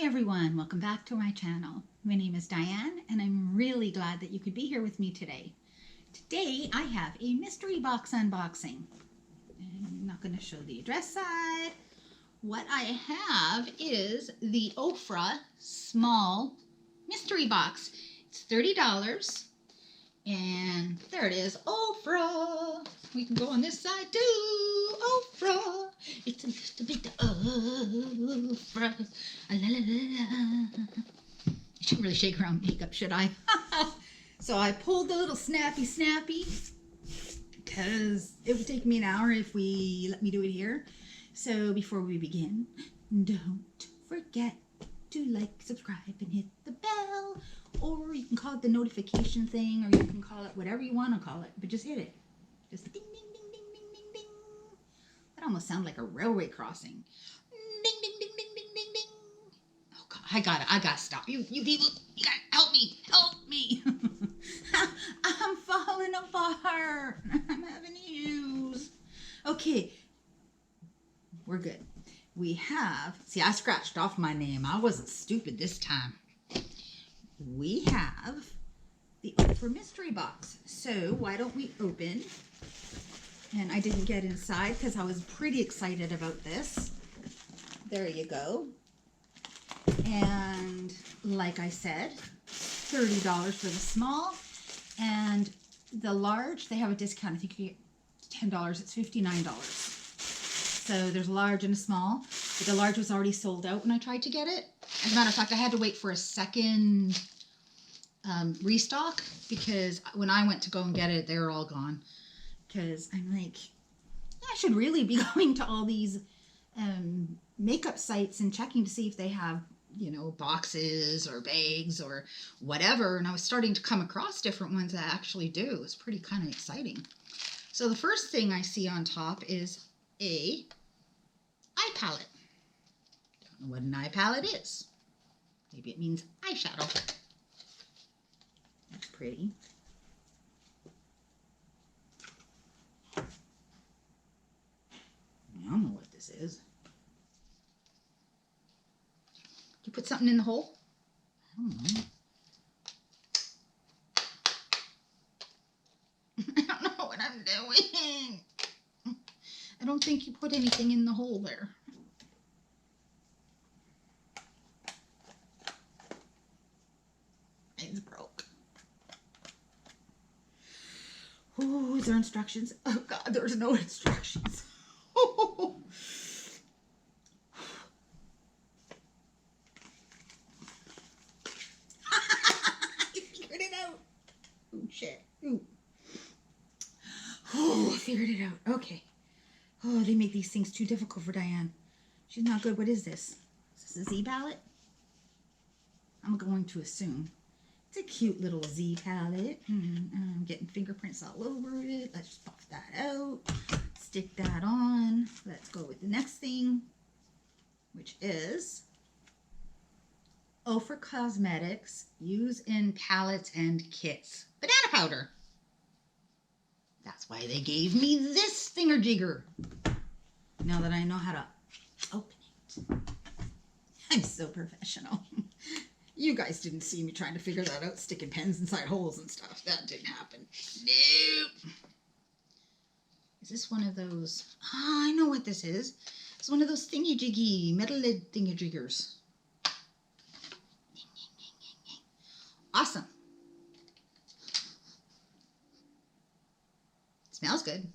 everyone, welcome back to my channel. My name is Diane and I'm really glad that you could be here with me today. Today I have a mystery box unboxing. I'm not going to show the address side. What I have is the Ofra small mystery box. It's $30 and there it is, Ofra. We can go on this side too, Ofra. It's a little bit Ofra. La, la, la, la. I shouldn't really shake around makeup, should I? So I pulled the little snappy because it would take me an hour if we let me do it here. So before we begin, don't forget to like, subscribe, and hit the bell. Or you can call it the notification thing, or you can call it whatever you want to call it, but just hit it. Just ding, ding, ding, ding, ding, ding, ding. That almost sounds like a railway crossing. Ding, ding, ding, ding, ding, ding, ding. Oh, God, I gotta stop. You people, you gotta help me. I'm falling apart. I'm having issues. Okay, we're good. We have, see, I scratched off my name. I wasn't stupid this time. We have the Ofra mystery box. So why don't we open? And I didn't get inside because I was pretty excited about this. There you go. And like I said, $30 for the small. And the large, they have a discount. I think you get $10. It's $59. So there's a large and a small. But the large was already sold out when I tried to get it. As a matter of fact, I had to wait for a second restock because when I went to go and get it, they were all gone. Because I'm like, I should really be going to all these makeup sites and checking to see if they have, you know, boxes or bags or whatever. And I was starting to come across different ones that actually do. It's pretty kind of exciting. So the first thing I see on top is a eye palette. Don't know what an eye palette is. Maybe it means eyeshadow. That's pretty. I don't know what this is. Did you put something in the hole? I don't know. I don't know what I'm doing. I don't think you put anything in the hole there. It's broke. Oh, is there instructions? Oh God, there's no instructions. Oh. I figured it out. Oh shit. Ooh. Oh, I figured it out. Okay. Oh, they make these things too difficult for Diane. She's not good. What is this? Is this a Z palette? I'm going to assume. It's a cute little Z palette. I'm getting fingerprints all over it. Let's just buff that out. Stick that on. Let's go with the next thing, which is Ofra Cosmetics Use in Palettes and Kits. Banana powder. That's why they gave me this thingamajigger. Now that I know how to open it. I'm so professional. You guys didn't see me trying to figure that out, sticking pens inside holes and stuff. That didn't happen. Nope. Is this one of those? Ah, I know what this is. It's one of those thingy-jiggy, metal lid thingy-jiggers. Awesome. It smells good.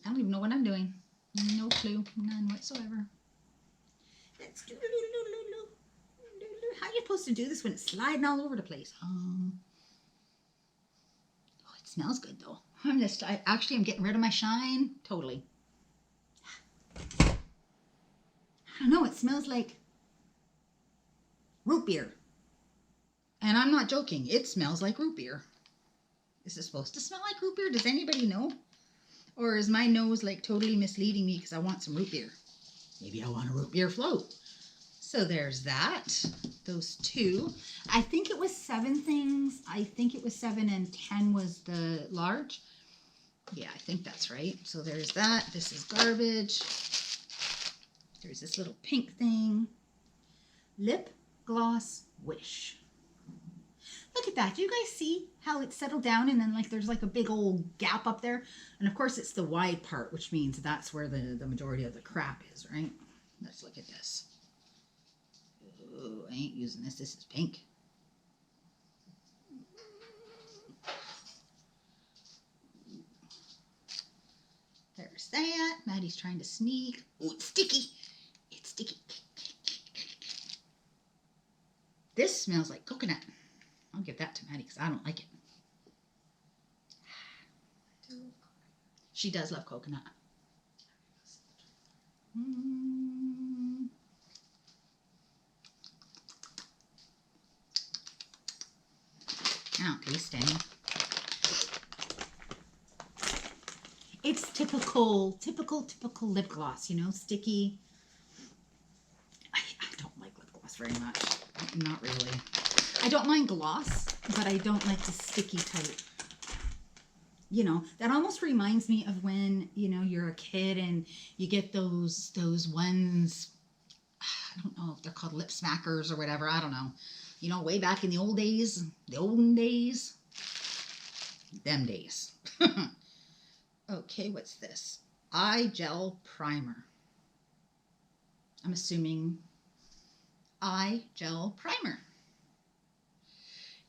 I don't even know what I'm doing. No clue. None whatsoever. Let's do how are you supposed to do this when it's sliding all over the place? Oh, it smells good though. I'm getting rid of my shine. Totally. I don't know. It smells like root beer. And I'm not joking. It smells like root beer. Is it supposed to smell like root beer? Does anybody know? Or is my nose like totally misleading me because I want some root beer? Maybe I want a root beer float. So there's that. Those two. I think it was 7 things. I think it was 7 and 10 was the large. Yeah, I think that's right. So there's that. This is garbage. There's this little pink thing. Lip Gloss Wish. Look at that. Do you guys see how it's settled down and then like there's like a big old gap up there? And of course it's the wide part, which means that's where the majority of the crap is, right? Let's look at this. Oh, I ain't using this. This is pink. There's that. Maddie's trying to sneak. Oh, it's sticky. It's sticky. This smells like coconut. I'll give that to Maddie because I don't like it. She does love coconut. I don't taste any. It's typical lip gloss, you know, sticky. I don't like lip gloss very much. Not really. I don't mind gloss, but I don't like the sticky type. You know, that almost reminds me of when, you know, you're a kid and you get those ones, I don't know if they're called lip smackers or whatever, I don't know. You know, way back in the old days, the olden days, them days. Okay, what's this? Eye gel primer. I'm assuming eye gel primer.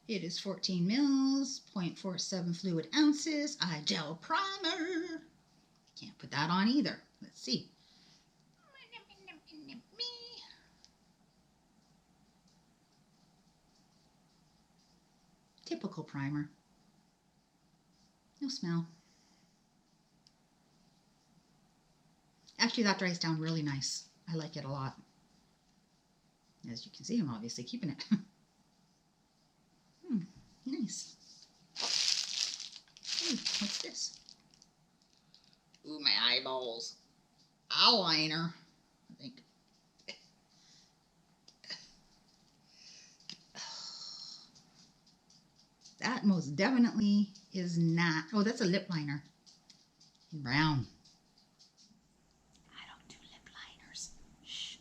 It is 14 mils, 0.47 fluid ounces, eye gel primer. Can't put that on either. Let's see. Typical primer. No smell. Actually, that dries down really nice. I like it a lot. As you can see, I'm obviously keeping it. Nice. Ooh, what's this? Ooh, my eyeballs. Eyeliner, I think. That most definitely is not. Oh, that's a lip liner. In brown. I don't do lip liners. Shh.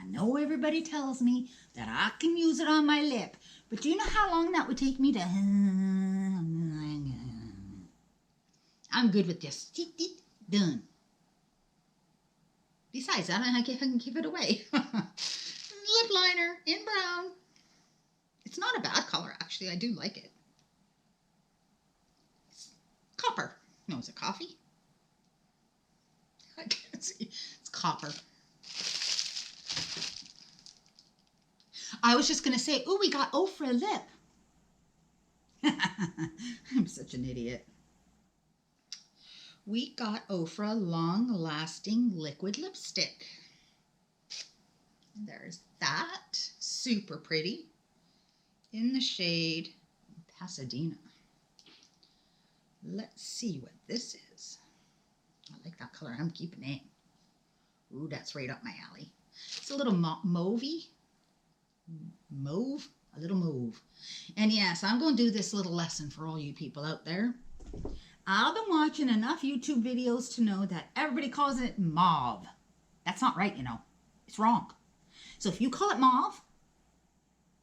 I know everybody tells me that I can use it on my lip. But do you know how long that would take me to... I'm good with this. Done. Besides that, I can give it away. Lip liner in brown. It's not a bad color, actually. I do like it. It's copper. No, is it coffee? I can't see. It's copper. I was just going to say, ooh, we got Ofra lip. I'm such an idiot. We got Ofra long-lasting liquid lipstick. There's that. Super pretty. In the shade Pasadena. Let's see what this is. I like that color. I'm keeping it. Ooh, that's right up my alley. It's a little mauvey. Mauve? A little mauve. And yes, I'm going to do this little lesson for all you people out there. I've been watching enough YouTube videos to know that everybody calls it mauve. That's not right, you know. It's wrong. So if you call it mauve,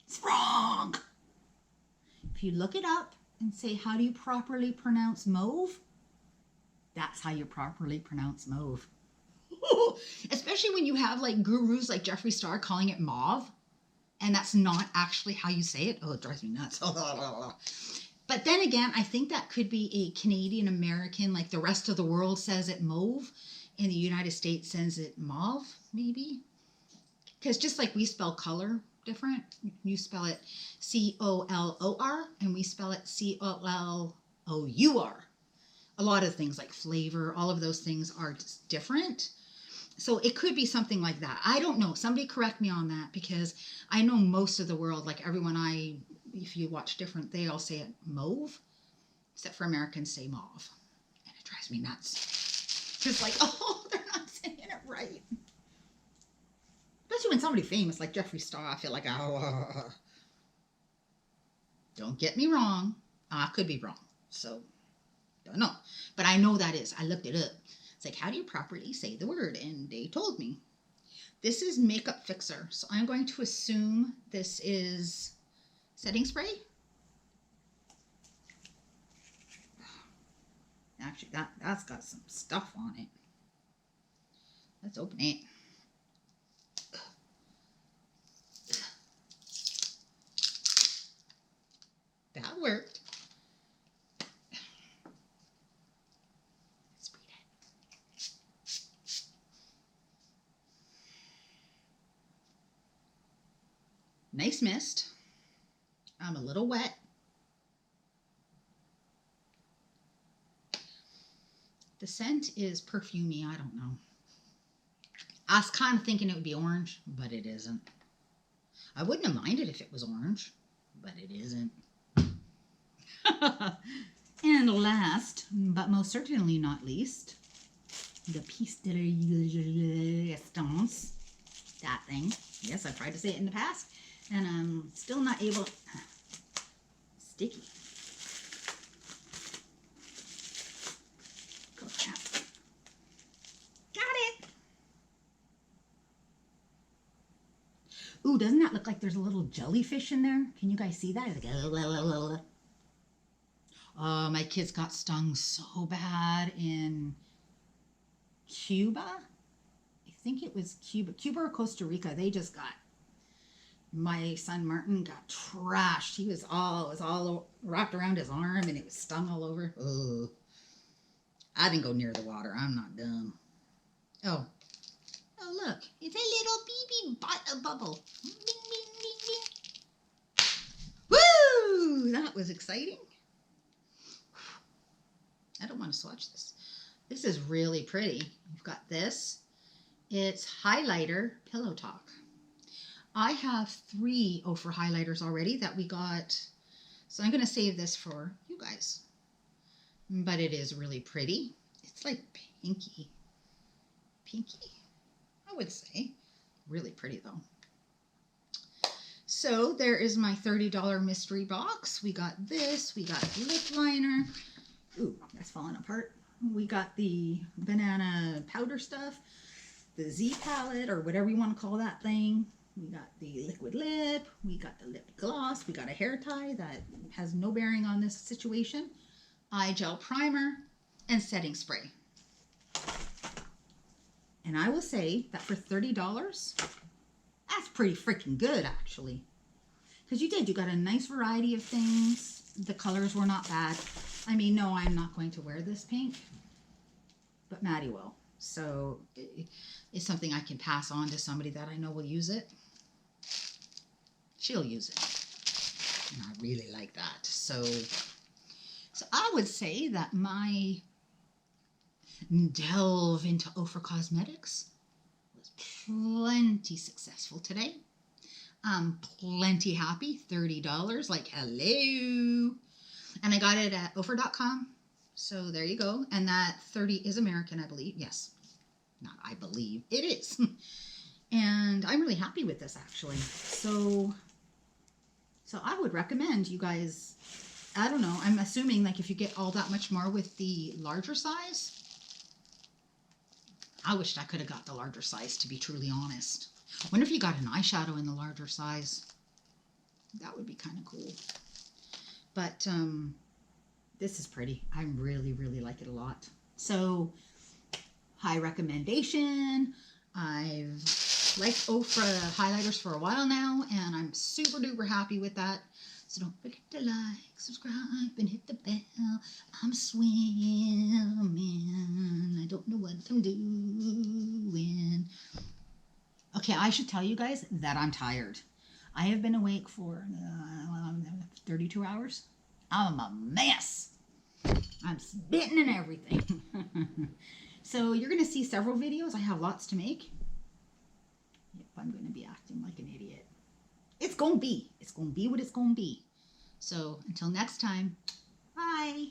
it's wrong. If you look it up and say, how do you properly pronounce mauve? That's how you properly pronounce mauve. Especially when you have like gurus like Jeffree Star calling it mauve. And that's not actually how you say it. Oh, it drives me nuts. But then again, I think that could be a Canadian American, like the rest of the world says it mauve, and the United States says it mauve, maybe. Because just like we spell color different, you spell it C-O-L-O-R, and we spell it C-O-L-O-U-R. A lot of things like flavor, all of those things are just different. So it could be something like that. I don't know. Somebody correct me on that, because I know most of the world, like everyone if you watch different, they all say it mauve, except for Americans say mauve. And it drives me nuts. It's like, oh, they're not saying it right. Especially when somebody famous like Jeffree Star, I feel like, oh. Don't get me wrong. I could be wrong. So, don't know. But I know that is. I looked it up. It's like, how do you properly say the word? And they told me. This is Makeup Fixer. So I'm going to assume this is setting spray. Actually, that's got some stuff on it. Let's open it. That worked. Let's read it. Nice mist. I'm a little wet. The scent is perfumey. I don't know. I was kind of thinking it would be orange, but it isn't. I wouldn't have minded if it was orange, but it isn't. And last, but most certainly not least, the piece de resistance. That thing. Yes, I've tried to say it in the past, and I'm still not able. Sticky. Ooh, doesn't that look like there's a little jellyfish in there? Can you guys see that? It's like, oh, my kids got stung so bad in Cuba. I think it was Cuba or Costa Rica. They just got, my son Martin got trashed. It was all wrapped around his arm and it was stung all over. Oh, I didn't go near the water. I'm not dumb. Oh, look, it's a little BB bubble. Bing, bing, bing, bing. Woo! That was exciting. I don't want to swatch this. This is really pretty. You've got this. It's highlighter Pillow Talk. I have 3 Ofra highlighters already that we got. So I'm going to save this for you guys. But it is really pretty. It's like pinky. Pinky, I would say. Really pretty though. So there is my $30 mystery box. We got this. We got lip liner. Ooh, that's falling apart. We got the banana powder stuff. The Z palette, or whatever you want to call that thing. We got the liquid lip. We got the lip gloss. We got a hair tie that has no bearing on this situation. Eye gel primer and setting spray. And I will say that for $30, that's pretty freaking good, actually. Because you got a nice variety of things. The colors were not bad. I mean, no, I'm not going to wear this pink, but Maddie will. So it's something I can pass on to somebody that I know will use it. She'll use it. And I really like that. So I would say that my delve into Ofra Cosmetics was plenty successful today. I'm plenty happy. $30, like hello. And I got it at Ofra.com. So there you go. And that 30 is American, I believe. Yes. Not I believe. It is. And I'm really happy with this, actually. So I would recommend you guys, I don't know, I'm assuming like if you get all that much more with the larger size. I wished I could have got the larger size, to be truly honest. I wonder if you got an eyeshadow in the larger size. That would be kind of cool. But this is pretty. I really, really like it a lot. So, high recommendation. I've liked Ofra highlighters for a while now, and I'm super duper happy with that. So don't forget to like, subscribe, and hit the bell. I'm swimming. I don't know what I'm doing. Okay, I should tell you guys that I'm tired. I have been awake for 32 hours. I'm a mess. I'm spitting and everything. So you're going to see several videos. I have lots to make. Yep, I'm going to be acting like an idiot. It's going to be. It's going to be what it's going to be. So until next time, bye.